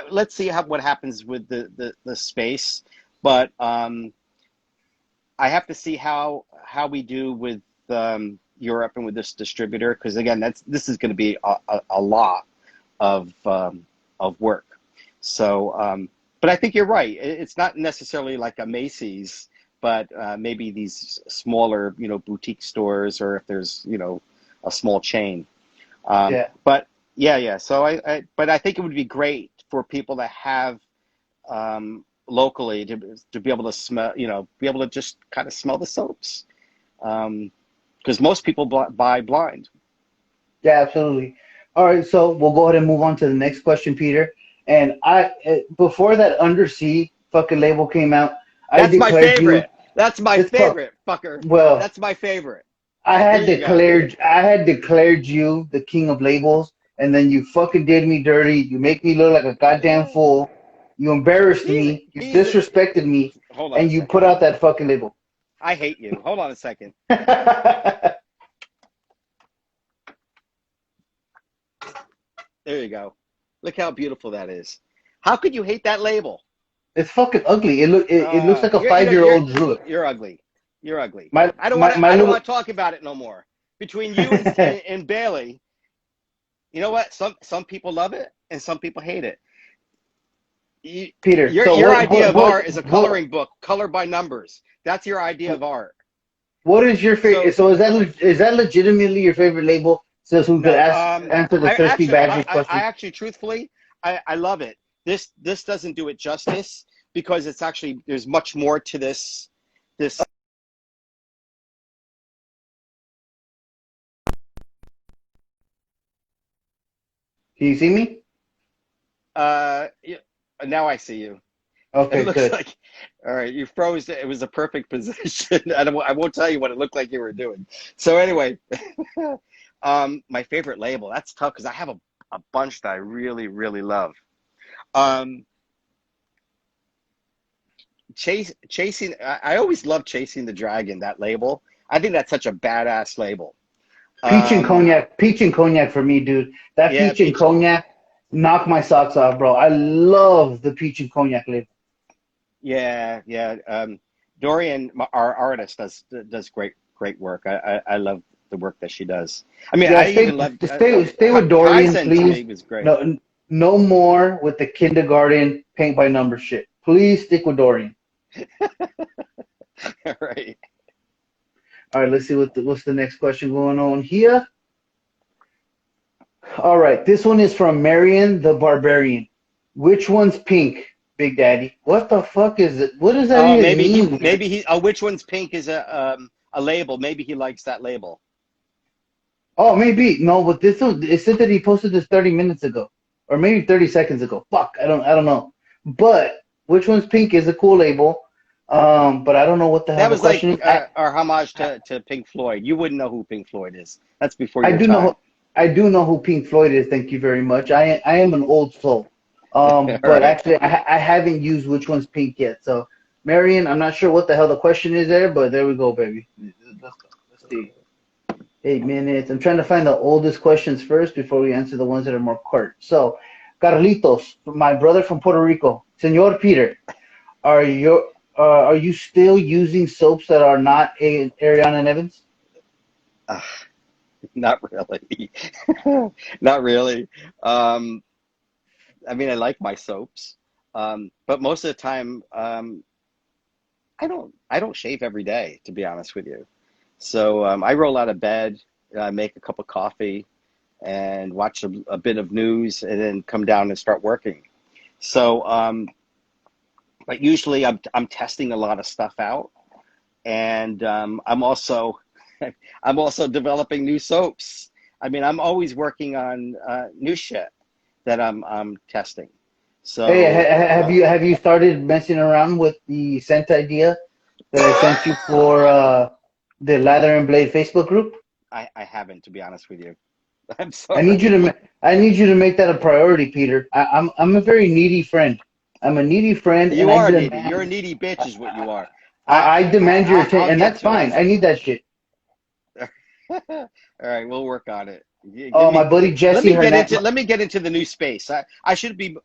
Let's see what happens with the space, but I have to see how we do with Europe and with this distributor, because again, this is going to be a lot of work. So, but I think you're right. It's not necessarily like a Macy's, but maybe these smaller, boutique stores, or if there's, a small chain. Yeah. But yeah. So but I think it would be great for people to have locally to be able to smell, be able to just kind of smell the soaps. Because most people buy blind. Yeah, absolutely. All right, so we'll go ahead and move on to the next question, Peter. And before that Undersea fucking label came out, I That's my declared you. favorite. That's my It's favorite, fucker. well, That's my favorite. I Here had you go. declared you the king of labels, and then you fucking did me dirty. You make me look like a goddamn fool. You embarrassed me. You He's. disrespected me, Hold on a and you put second. out that fucking label. I hate you. Hold on a second. There you go. Look how beautiful that is. How could you hate that label? It's fucking ugly. It looks like a You're 5-year-old drew it. you're ugly. You're ugly. My I don't want my to. my I don't little want to talk about it no more. Between you and Bailey, you know what? Some people love it and some people hate it. Peter. So Your idea of art is a coloring book, color by numbers. That's your idea of art. what is your favorite? So So is that legitimately your favorite label? So we could no, answer the thirsty badger I question. actually, truthfully, I love it. This doesn't do it justice because it's actually there's much more to this. Can you see me? Yeah, now I see you. It Okay, looks good. like, all right, you froze. It was a perfect position. I won't tell you what it looked like you were doing. So anyway, my favorite label. That's tough because I have a bunch that I really, really love. Um, chasing. I always love chasing the dragon. That label. I think that's such a badass label. Um, Peach and cognac for me, dude. That yeah, peach and peach. cognac knocked my socks off, bro. I love the peach and cognac label. Yeah. Dorian, our artist, does great work. I love the work that she does. I mean, Yeah, I even love stay with Dorian, Kaizen to please. me was great. No, no more with the kindergarten paint by number shit. Please stick with Dorian. Right. All right, let's see what's the next question going on here. All right, this one is from Marion the Barbarian. Which one's pink, Big Daddy? What the fuck is it? What does that Oh, even mean? maybe he. Oh, which one's pink is a label. Maybe he likes that label. Oh, maybe no, but this one it said that he posted this 30 minutes ago, or maybe 30 seconds ago. Fuck, I don't know. But which one's pink is a cool label. But I don't know what the hell That the was like question is. our homage to Pink Floyd. You wouldn't know who Pink Floyd is. That's before I your do know time. I do know who Pink Floyd is. Thank you very much. I am an old soul. All But right. actually I haven't used which one's pink yet. So Marion, I'm not sure what the hell the question is there, but there we go, baby. Let's go. Let's see. 8 minutes. I'm trying to find the oldest questions first before we answer the ones that are more current. So, Carlitos, my brother from Puerto Rico, Senor Peter, are you still using soaps that are not Ariana and Evans? Uh, not really. Not really. Um, I mean, I like my soaps, but most of the time, I don't shave every day, to be honest with you. So I roll out of bed, make a cup of coffee, and watch a bit of news, and then come down and start working. So, but usually I'm testing a lot of stuff out, and I'm also I'm also developing new soaps. I mean, I'm always working on new shit that I'm testing. Hey, So have you started messing around with the scent idea that I sent you for the Lather and Blade Facebook group? I haven't, to be honest with you. I'm I need you sorry. I need you to make that a priority, Peter. I'm a very needy friend. I'm a needy friend, and You are needy. You're a needy bitch, is what you are. I demand your attention, I'll and get that's to fine. it. I need that shit. All right, we'll work on it. Give Oh, my me. buddy Jesse Hernandez. Let me get into the new space. I should be.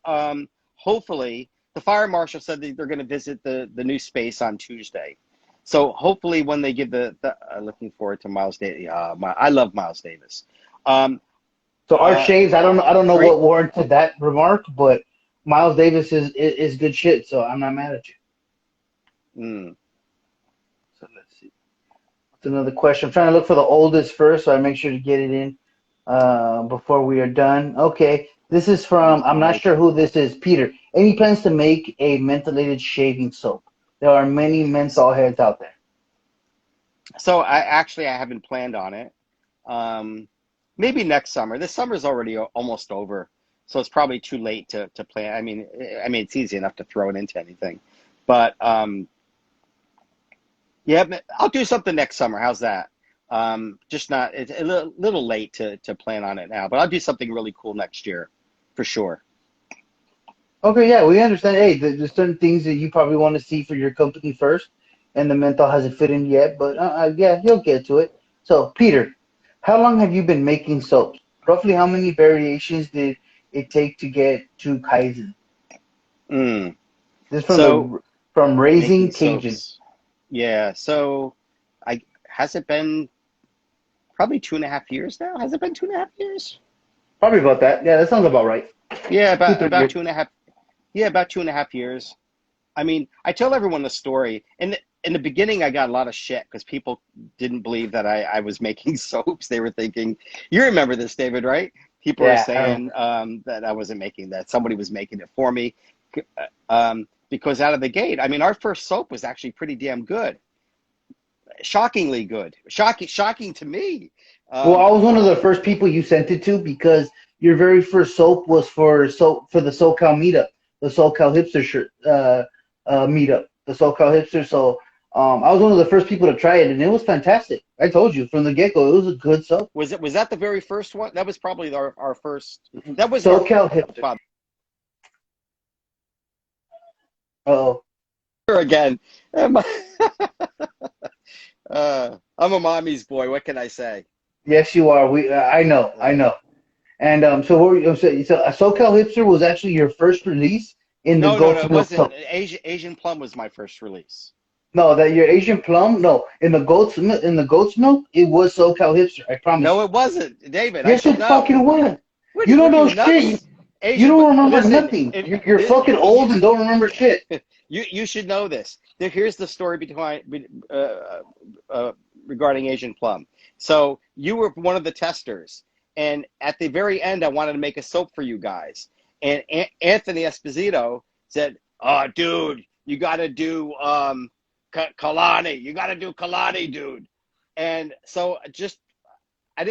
Hopefully, the fire marshal said that they're going to visit the new space on Tuesday. So hopefully, when they give the looking forward to Miles Davis. I love Miles Davis. Um, So Art Shaves, I don't know great. what warranted that remark, but Miles Davis is good shit. So I'm not mad at you. Mm. So let's see. That's another question. I'm trying to look for the oldest first, so I make sure to get it in before we are done. Okay, this is from. I'm not sure who this is. Peter. Any plans to make a mentholated shaving soap? There are many menthol heads out there. So I haven't planned on it. Um, Maybe next summer. This summer's already almost over, so it's probably too late to plan. I mean, it's easy enough to throw it into anything, but yeah, I'll do something next summer. How's that? Just not. It's a little late to plan on it now, but I'll do something really cool next year, for sure. Okay, yeah, we understand. Hey, there's certain things that you probably want to see for your company first, and the menthol hasn't fit in yet, but yeah, you'll get to it. So, Peter, how long have you been making soaps? Roughly how many variations did it take to get to Kaizen? Mm. This is So from making Raising Cajun. soaps. Yeah. So I has it been probably 2.5 years now? Has it been 2.5 years? Probably about that. Yeah, that sounds about right. Yeah, Two, about 3 years. 2.5. Yeah, about 2.5 years. I mean, I tell everyone the story. In the beginning, I got a lot of shit because people didn't believe that I was making soaps. They were thinking, you remember this, David, right? People were Yeah, I saying remember. that I wasn't making that. Somebody was making it for me. Because out of the gate, I mean, our first soap was actually pretty damn good. Shockingly good. Shocking to me. Well, Um, I was one of the first people you sent it to because your very first soap was for the SoCal meetup, the SoCal hipster shirt meetup, the SoCal hipster. So I was one of the first people to try it, and it was fantastic. I told you from the get go, it was a good soap. was that the very first one? That was probably our first. That was our SoCal hipster. father Oh, again. I'm a mommy's boy. What can I say? yes, you are. I know, I Uh, know. And so, what were so SoCal hipster was actually your first release in the no, goat's it milk wasn't. soap. Asian Plum was my first release. No, that your Asian plum. No, in the goat's milk, it was SoCal hipster. I promise No, you. it wasn't, David. I Yes, should it know. fucking was. What? You don't What are know you shit. nuts? You Asian. don't remember Listen, nothing. You're fucking old and don't remember shit. you should know this. Here's the story behind regarding Asian Plum. So you were one of the testers, and at the very end, I wanted to make a soap for you guys. And Anthony Esposito said, "Oh, dude, you got to do Kalani. You got to do Kalani, dude." And so just I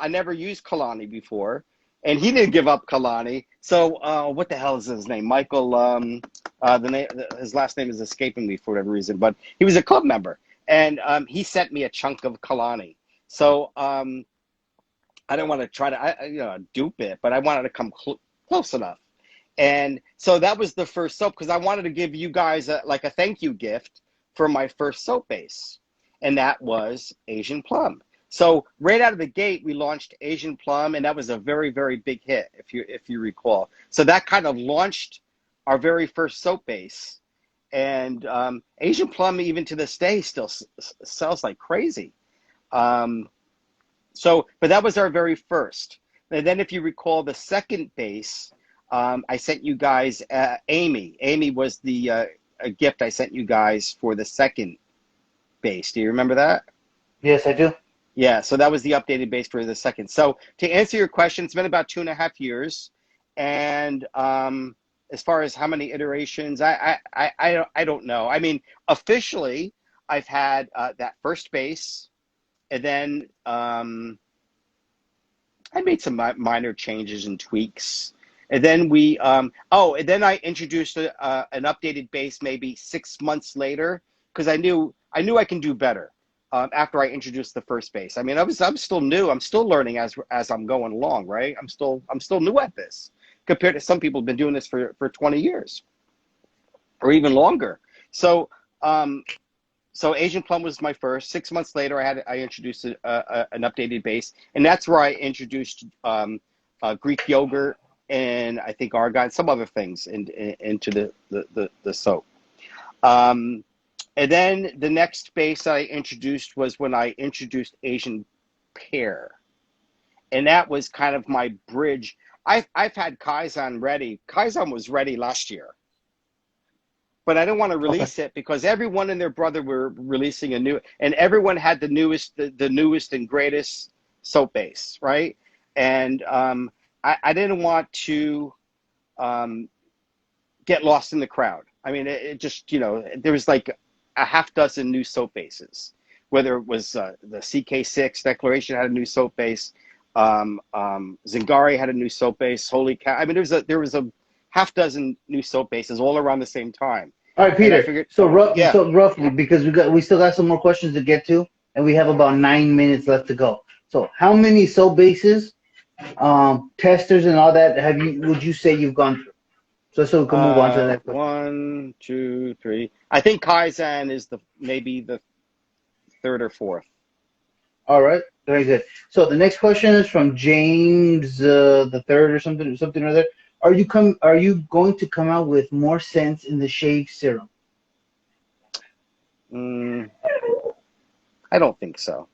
never used Kalani before, and he didn't give up Kalani. So what the hell is his name? Michael. His last name is escaping me for whatever reason, but he was a club member, and he sent me a chunk of Kalani. So I didn't want to try to dupe it, but I wanted to come close enough. And so that was the first soap because I wanted to give you guys like a thank you gift for my first soap base, and that was Asian Plum. So right out of the gate, we launched Asian Plum, and that was a very, very big hit, if you recall. So that kind of launched our very first soap base, and Asian Plum, even to this day, still sells like crazy. Um, but that was our very first. And then, if you recall, the second base, I sent you guys Amy. Amy was the a gift I sent you guys for the second base. Do you remember that? Yes, I do. Yeah, so that was the updated base for the second. So to answer your question, it's been about 2.5 years, and as far as how many iterations, I don't know. I mean, officially, I've had that first base, and then I made some minor changes and tweaks, And then we, and then I introduced an updated base maybe 6 months later because I knew I can do better after I introduced the first base. I mean, I'm still new. I'm still learning as I'm going along, right? I'm still new at this compared to some people who've been doing this for 20 years or even longer. So so Asian plum was my first. 6 months later, I introduced an updated base, and that's where I introduced Greek yogurt and I think argan, some other things into the soap. And then the next base I introduced was when I introduced Asian pear, and that was kind of my bridge. I've had Kaizen ready. Kaizen was ready last year, but I didn't want to release it because everyone and their brother were releasing a new, and everyone had the newest and greatest soap base, right? And I didn't want to get lost in the crowd. I mean, it just, there was like a half dozen new soap bases, whether it was the CK6 Declaration had a new soap base, Zingari had a new soap base, Holy Cow. I mean, there was a half dozen new soap bases all around the same time. All right, Peter. Figured, so roughly, because we still got some more questions to get to, and we have about 9 minutes left to go. So how many soap bases, testers and all that would you say you've gone through? So we can move on to the next question. 1, 2, 3. I think Kaizen is maybe the third or fourth. All right, very good. So the next question is from James the third or something or other. Are you going to come out with more scents in the shave serum? I don't think so.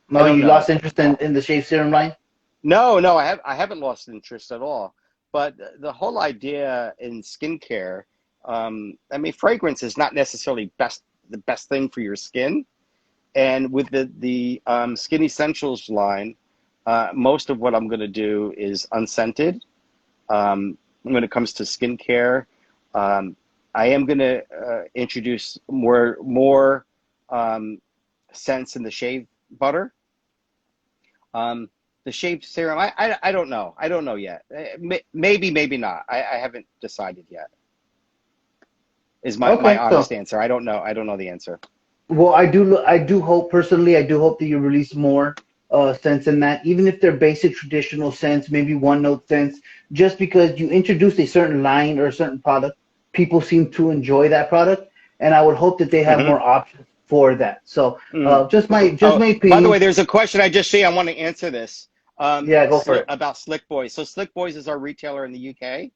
No, you lost interest in the shave serum line? No, I haven't lost interest at all. But the whole idea in skincare, I mean, fragrance is not necessarily the best thing for your skin. And with the Skin Essentials line, most of what I'm going to do is unscented. When it comes to skincare, I am going to introduce more scents in the shave butter. The shave serum, I don't know. I don't know yet. Maybe not. I haven't decided yet. Is my honest answer. I don't know. I don't know the answer. Well, I do hope personally. I do hope that you release more scents in that, even if they're basic traditional scents, maybe one note scents. Just because you introduce a certain line or a certain product, people seem to enjoy that product, and I would hope that they have more options for that. So just my opinion. By the way, there's a question I just see. I want to answer this. Yeah, go for it. About Slick Boys. So Slick Boys is our retailer in the UK,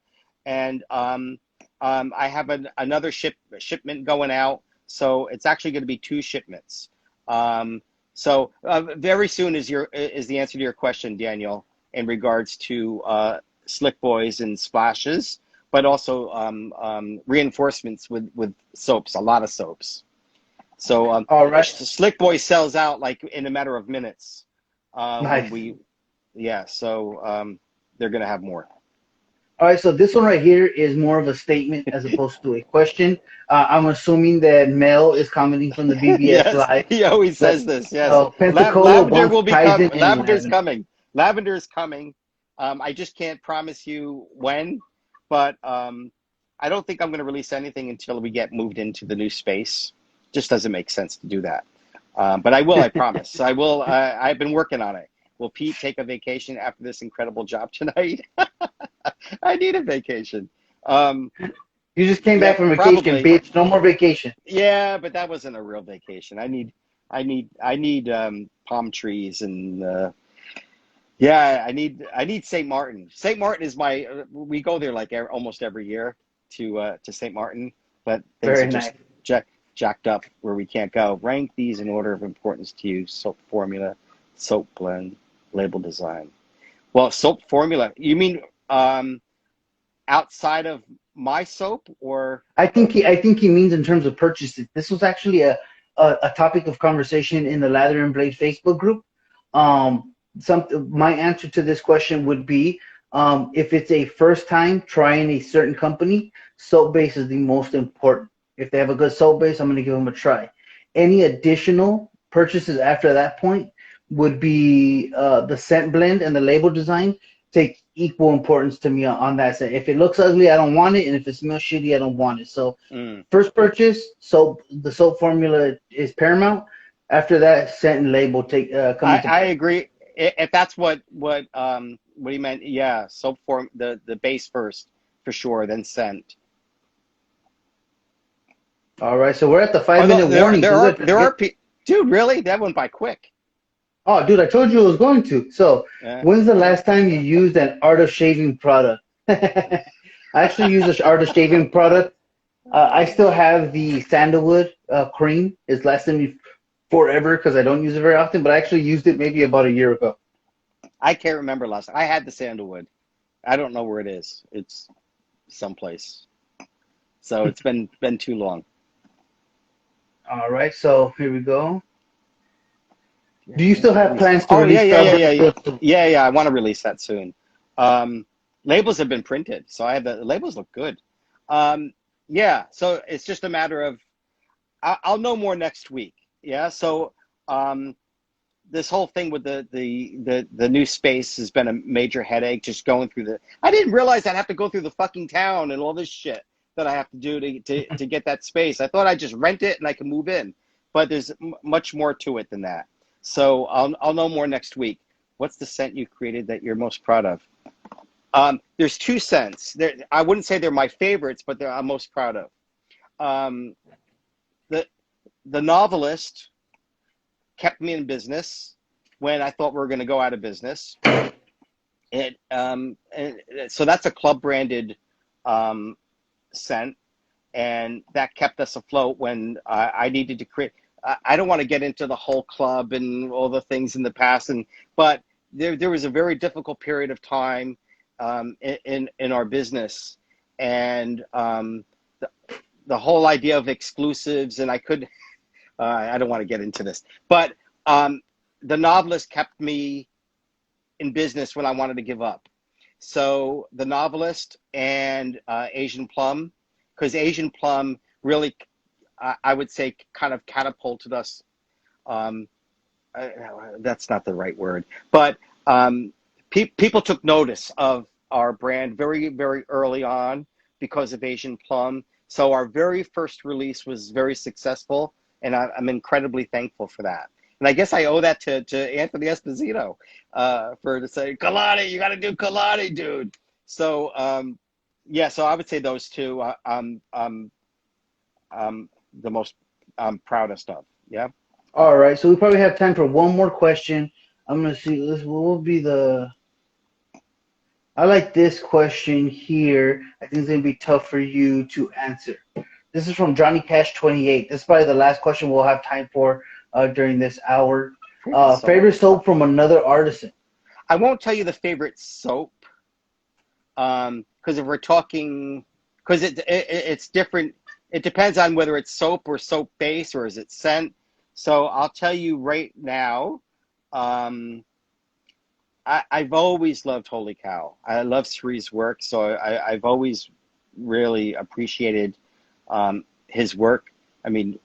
and I have another shipment going out. So it's actually going to be 2 shipments. So very soon is the answer to your question, Daniel, in regards to Slick Boys and splashes, but also reinforcements with soaps, a lot of soaps. So all right. Slick Boy sells out like in a matter of minutes. Nice. So they're going to have more. All right, so this one right here is more of a statement as opposed to a question. I'm assuming that Mel is commenting from the BBS yes, Live. He always says this, yes. Lavender will be coming. Lavender's coming. Lavender's coming. I just can't promise you when, but I don't think I'm going to release anything until we get moved into the new space. Just doesn't make sense to do that. But I will, I promise. I will. I've been working on it. Will Pete take a vacation after this incredible job tonight? I need a vacation. You just came back from vacation, probably. Bitch. No more vacation. Yeah, but that wasn't a real vacation. I need palm trees and I need St. Martin. St. Martin is we go there like almost every year to St. Martin, but things are just jacked up where we can't go. Rank these in order of importance to you: soap formula, soap blend, label design. Well, soap formula. You mean outside of my soap, or? I think he means in terms of purchases. This was actually a topic of conversation in the Lather and Blade Facebook group. My answer to this question would be, if it's a first time trying a certain company, soap base is the most important. If they have a good soap base, I'm going to give them a try. Any additional purchases after that point would be the scent blend and the label design. Take equal importance to me on that scent. If it looks ugly, I don't want it, and if it smells shitty, I don't want it. So Mm. first purchase, soap. The soap formula is paramount. After that, scent and label come into I play. agree. If that's what he meant, yeah. Soap form the base first for sure, then scent. All right, so we're at the Although 5 minute warning. So there are dude, really, that went by quick. oh, dude, I told you I was going to. So, Yeah. when's the last time you used an art of shaving product? I actually use an art of shaving product. I still have the sandalwood cream. It's lasted me forever because I don't use it very often, but I actually used it maybe about a year ago. I can't remember last. I had the sandalwood. I don't know where it is. It's someplace. So it's been too long. All right, so here we go. Do you still have plans to Oh release Starburst? yeah. I want to release that soon. Labels have been printed, so I have the labels look good. Yeah, so it's just a matter of I'll know more next week. Yeah, so this whole thing with the new space has been a major headache. Just going through I didn't realize I'd have to go through the fucking town and all this shit that I have to do to get that space. I thought I'd just rent it and I can move in, but there's much more to it than that. So I'll know more next week. What's the scent you created that you're most proud of? There's two scents. I wouldn't say they're my favorites, but I'm most proud of. The Novelist kept me in business when I thought we were going to go out of business. So that's a club branded scent, and that kept us afloat when I needed to create. I don't want to get into the whole club and all the things in the past, but there was a very difficult period of time in our business, and the whole idea of exclusives, and I don't want to get into this, but the Novelist kept me in business when I wanted to give up. So the Novelist and Asian Plum, because Asian Plum really, I would say, kind of catapulted us. That's not the right word, but people took notice of our brand very, very early on because of Asian Plum. So our very first release was very successful, and I'm incredibly thankful for that. And I guess I owe that to Anthony Esposito to say, Kalani, you got to do Kalani, dude. So, yeah, so I would say those two the most proudest of. Yeah. All right, so we probably have time for one more question. I'm going to see, what will be I like this question here. I think it's going to be tough for you to answer. This is from Johnny Cash 28. This is probably the last question we'll have time for during this hour. Favorite soap from another artisan? I won't tell you the favorite soap because if we're talking, because it's different. It depends on whether it's soap or soap base or is it scent. So I'll tell you right now, I've always loved Holy Cow. I love Sri's work, so I've always really appreciated his work. I mean,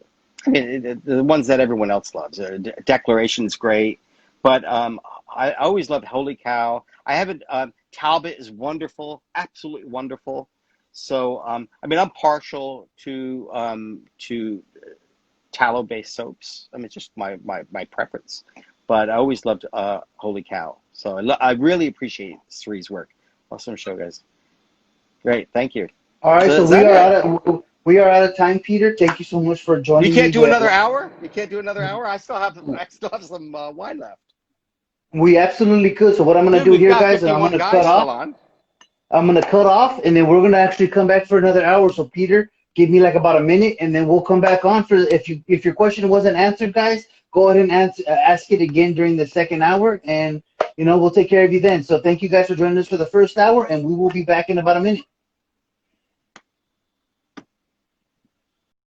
the ones that everyone else loves. Declaration's great, but I always loved Holy Cow. I haven't. Talbot is wonderful, absolutely wonderful. So I mean, I'm partial to tallow-based soaps. I mean, it's just my preference. But I always loved Holy Cow. So I really appreciate Sri's work. Awesome show, guys. Great, thank you. All right, so we are out of time, Peter. Thank you so much for joining me. You can't do another hour? You can't do another hour? I still have some wine left. We absolutely could. So what I'm going to do here, guys, is I'm going to cut off. I'm going to cut off, and then we're going to actually come back for another hour. So, Peter, give me like about a minute, and then we'll come back on. If your question wasn't answered, guys, go ahead and ask it again during the second hour, and we'll take care of you then. So thank you guys for joining us for the first hour, and we will be back in about a minute.